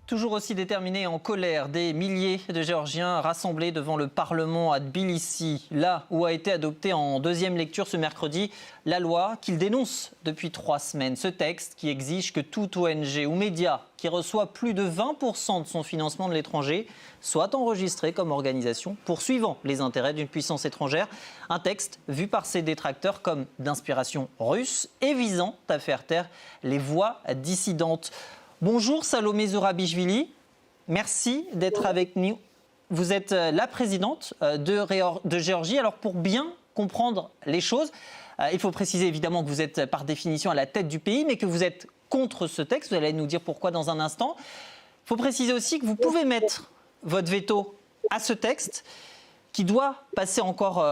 Toujours aussi déterminés et en colère, des milliers de Géorgiens rassemblés devant le Parlement à Tbilissi, là où a été adoptée en deuxième lecture ce mercredi la loi qu'ils dénoncent depuis 3 semaines. Ce texte qui exige que toute ONG ou média qui reçoit plus de 20% de son financement de l'étranger soit enregistré comme organisation poursuivant les intérêts d'une puissance étrangère. Un texte vu par ses détracteurs comme d'inspiration russe et visant à faire taire les voix dissidentes. Bonjour Salomé Zourabichvili, merci d'être avec nous. Vous êtes la présidente de Géorgie. Alors pour bien comprendre les choses, il faut préciser évidemment que vous êtes par définition à la tête du pays, mais que vous êtes contre ce texte. Vous allez nous dire pourquoi dans un instant. Il faut préciser aussi que vous pouvez mettre votre veto à ce texte qui doit passer encore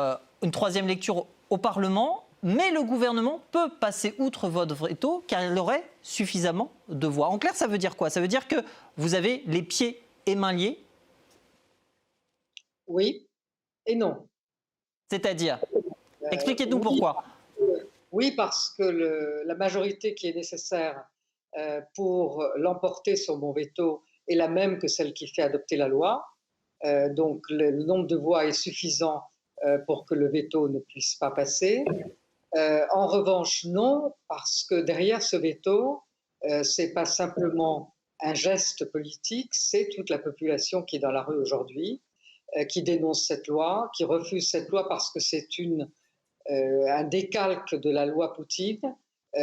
une 3e lecture au Parlement. Mais le gouvernement peut passer outre votre veto car il aurait suffisamment de voix. En clair, ça veut dire quoi? Ça veut dire que vous avez les pieds et mains liés? Oui et non. C'est-à-dire, expliquez-nous pourquoi. Oui, parce que la majorité qui est nécessaire pour l'emporter sur mon veto est la même que celle qui fait adopter la loi. Donc le nombre de voix est suffisant pour que le veto ne puisse pas passer. En revanche, non, parce que derrière ce veto, c'est pas simplement un geste politique, c'est toute la population qui est dans la rue aujourd'hui, qui dénonce cette loi, qui refuse cette loi parce que c'est un décalque de la loi Poutine.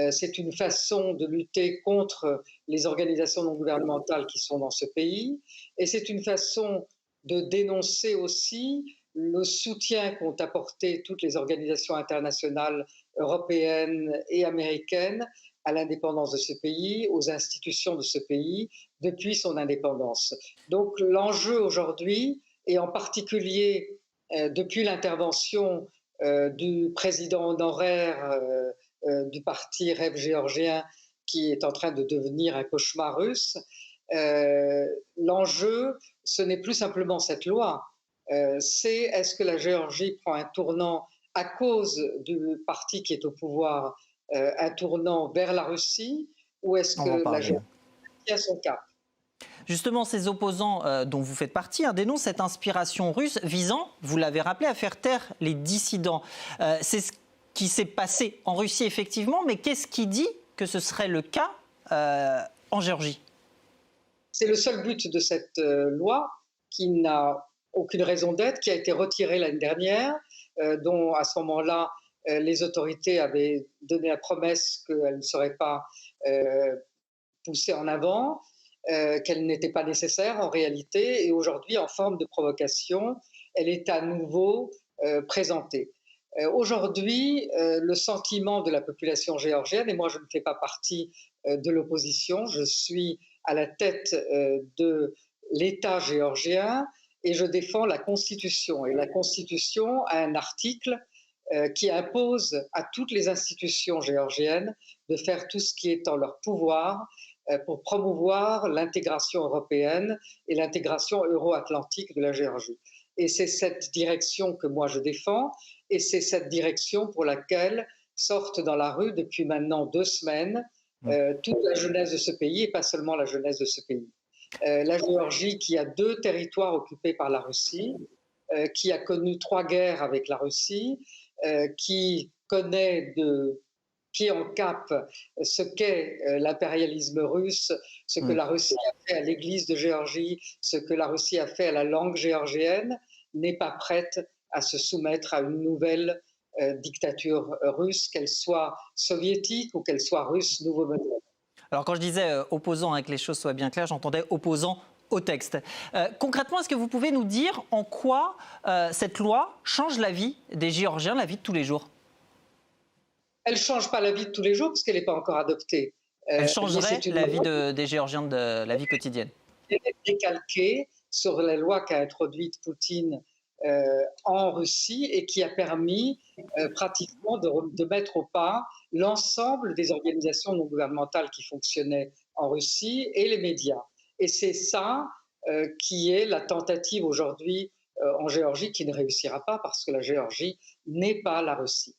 C'est une façon de lutter contre les organisations non gouvernementales qui sont dans ce pays. Et c'est une façon de dénoncer aussi le soutien qu'ont apporté toutes les organisations internationales européennes et américaines à l'indépendance de ce pays, aux institutions de ce pays, depuis son indépendance. Donc l'enjeu aujourd'hui, et en particulier depuis l'intervention du président honoraire du parti Rêve géorgien, qui est en train de devenir un cauchemar russe, l'enjeu, ce n'est plus simplement cette loi, c'est est-ce que la Géorgie prend un tournant à cause du parti qui est au pouvoir, un tournant vers la Russie, ou est-ce On va en que la parler. Géorgie tient son cap? Justement, ces opposants dont vous faites partie dénoncent cette inspiration russe visant, vous l'avez rappelé, à faire taire les dissidents. C'est ce qui s'est passé en Russie effectivement, mais qu'est-ce qui dit que ce serait le cas en Géorgie? C'est le seul but de cette loi qui n'a aucune raison d'être, qui a été retirée l'année dernière, dont à ce moment-là, les autorités avaient donné la promesse qu'elle ne serait pas poussée en avant, qu'elle n'était pas nécessaire en réalité, et aujourd'hui, en forme de provocation, elle est à nouveau présentée. Aujourd'hui, le sentiment de la population géorgienne, et moi je ne fais pas partie de l'opposition, je suis à la tête de l'État géorgien et je défends la Constitution. Et la Constitution a un article qui impose à toutes les institutions géorgiennes de faire tout ce qui est en leur pouvoir pour promouvoir l'intégration européenne et l'intégration euro-atlantique de la Géorgie. Et c'est cette direction que moi je défends, et c'est cette direction pour laquelle sortent dans la rue depuis maintenant 2 semaines toute la jeunesse de ce pays, et pas seulement la jeunesse de ce pays. La Géorgie, qui a 2 territoires occupés par la Russie, qui a connu 3 guerres avec la Russie, qui connaît de pied en cap ce qu'est l'impérialisme russe, ce que la Russie a fait à l'Église de Géorgie, ce que la Russie a fait à la langue géorgienne, n'est pas prête à se soumettre à une nouvelle dictature russe, qu'elle soit soviétique ou qu'elle soit russe nouveau modèle. Alors quand je disais opposant, que les choses soient bien claires, j'entendais opposant au texte. Concrètement, est-ce que vous pouvez nous dire en quoi cette loi change la vie des Géorgiens, la vie de tous les jours? Elle ne change pas la vie de tous les jours parce qu'elle n'est pas encore adoptée. Elle changerait la vie des Géorgiens, de la vie quotidienne. Elle est décalquée sur la loi qu'a introduite Poutine en Russie et qui a permis pratiquement de mettre au pas l'ensemble des organisations non gouvernementales qui fonctionnaient en Russie et les médias. Et c'est ça qui est la tentative aujourd'hui en Géorgie, qui ne réussira pas parce que la Géorgie n'est pas la Russie.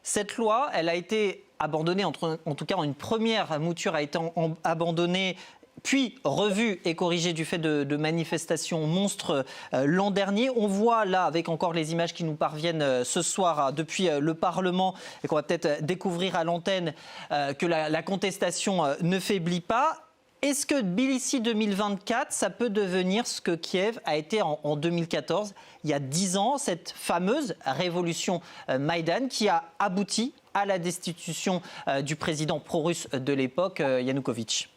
Cette loi, elle a été abandonnée, en tout cas une première mouture a été abandonnée puis revu et corrigé du fait de manifestations monstres l'an dernier. On voit là, avec encore les images qui nous parviennent ce soir depuis le Parlement et qu'on va peut-être découvrir à l'antenne, que la contestation ne faiblit pas. Est-ce que Tbilissi 2024, ça peut devenir ce que Kiev a été en 2014, il y a 10 ans, cette fameuse révolution Maïdan qui a abouti à la destitution du président pro-russe de l'époque, Yanukovych?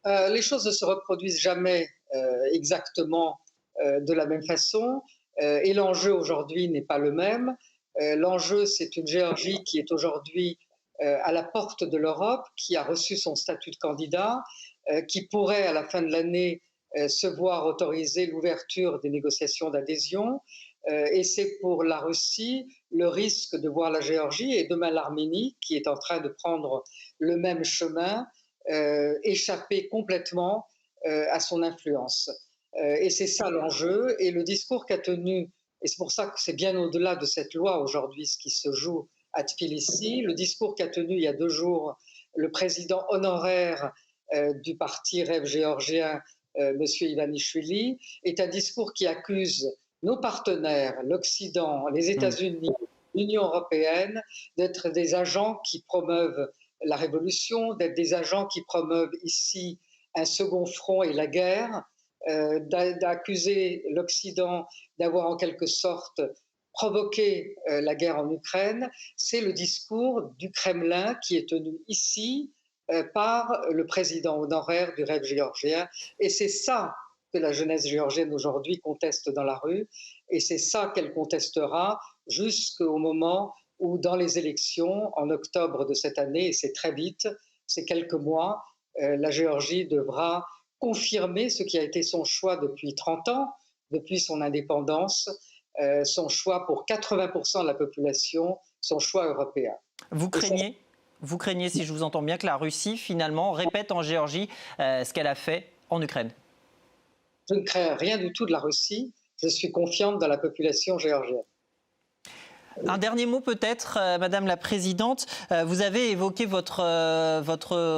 Les choses ne se reproduisent jamais exactement de la même façon et l'enjeu aujourd'hui n'est pas le même. L'enjeu, c'est une Géorgie qui est aujourd'hui à la porte de l'Europe, qui a reçu son statut de candidat, qui pourrait à la fin de l'année se voir autoriser l'ouverture des négociations d'adhésion. Et c'est pour la Russie le risque de voir la Géorgie et demain l'Arménie, qui est en train de prendre le même chemin, échapper complètement à son influence. Et c'est ça l'enjeu. Et le discours qu'a tenu, et c'est pour ça que c'est bien au-delà de cette loi aujourd'hui, ce qui se joue à Tbilissi, le discours qu'a tenu il y a 2 jours le président honoraire du parti Rêve géorgien, M. Ivanishvili, est un discours qui accuse nos partenaires, l'Occident, les États-Unis, l'Union européenne, d'être des agents qui promeuvent la révolution, d'être des agents qui promeuvent ici un second front et la guerre, d'accuser l'Occident d'avoir en quelque sorte provoqué la guerre en Ukraine. C'est le discours du Kremlin qui est tenu ici par le président honoraire du Rêve géorgien. Et c'est ça que la jeunesse géorgienne aujourd'hui conteste dans la rue. Et c'est ça qu'elle contestera jusqu'au moment où, dans les élections, en octobre de cette année, et c'est très vite, c'est quelques mois, la Géorgie devra confirmer ce qui a été son choix depuis 30 ans, depuis son indépendance, son choix pour 80% de la population, son choix européen. Vous craignez, si je vous entends bien, que la Russie, finalement, répète en Géorgie ce qu'elle a fait en Ukraine? Je ne crains rien du tout de la Russie. Je suis confiante dans la population géorgienne. Un dernier mot peut-être, Madame la Présidente. Vous avez évoqué votre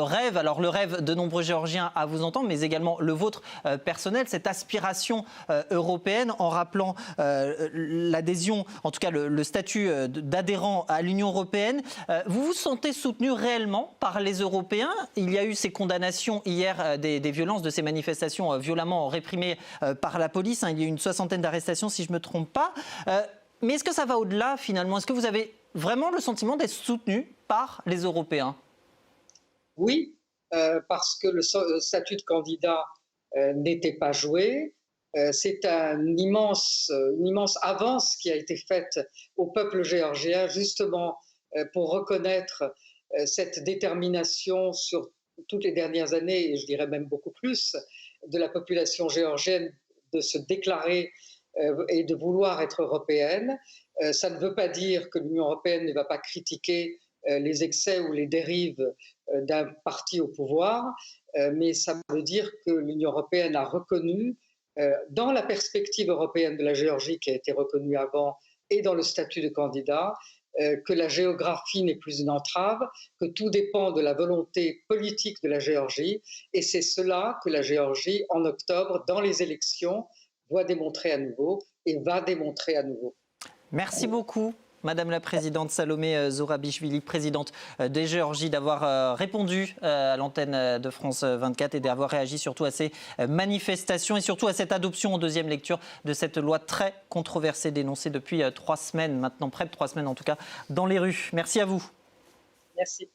rêve, alors le rêve de nombreux Géorgiens à vous entendre, mais également le vôtre personnel, cette aspiration européenne en rappelant l'adhésion, en tout cas le statut d'adhérent à l'Union européenne. Vous vous sentez soutenu réellement par les Européens? Il y a eu ces condamnations hier des violences, de ces manifestations violemment réprimées par la police. Il y a eu une 60aine d'arrestations, si je ne me trompe pas. Mais est-ce que ça va au-delà, finalement? Est-ce que vous avez vraiment le sentiment d'être soutenu par les Européens? Oui, parce que le statut de candidat n'était pas joué. C'est une immense avance qui a été faite au peuple géorgien, justement pour reconnaître cette détermination sur toutes les dernières années, et je dirais même beaucoup plus, de la population géorgienne de se déclarer et de vouloir être européenne. Ça ne veut pas dire que l'Union européenne ne va pas critiquer les excès ou les dérives d'un parti au pouvoir, mais ça veut dire que l'Union européenne a reconnu, dans la perspective européenne de la Géorgie qui a été reconnue avant et dans le statut de candidat, que la géographie n'est plus une entrave, que tout dépend de la volonté politique de la Géorgie, et c'est cela que la Géorgie, en octobre, dans les élections, doit démontrer à nouveau et va démontrer à nouveau. Merci beaucoup, Madame la Présidente Salomé Zourabichvili, présidente de Géorgie, d'avoir répondu à l'antenne de France 24 et d'avoir réagi surtout à ces manifestations et surtout à cette adoption en deuxième lecture de cette loi très controversée, dénoncée depuis 3 semaines, maintenant près de 3 semaines en tout cas, dans les rues. Merci à vous. Merci.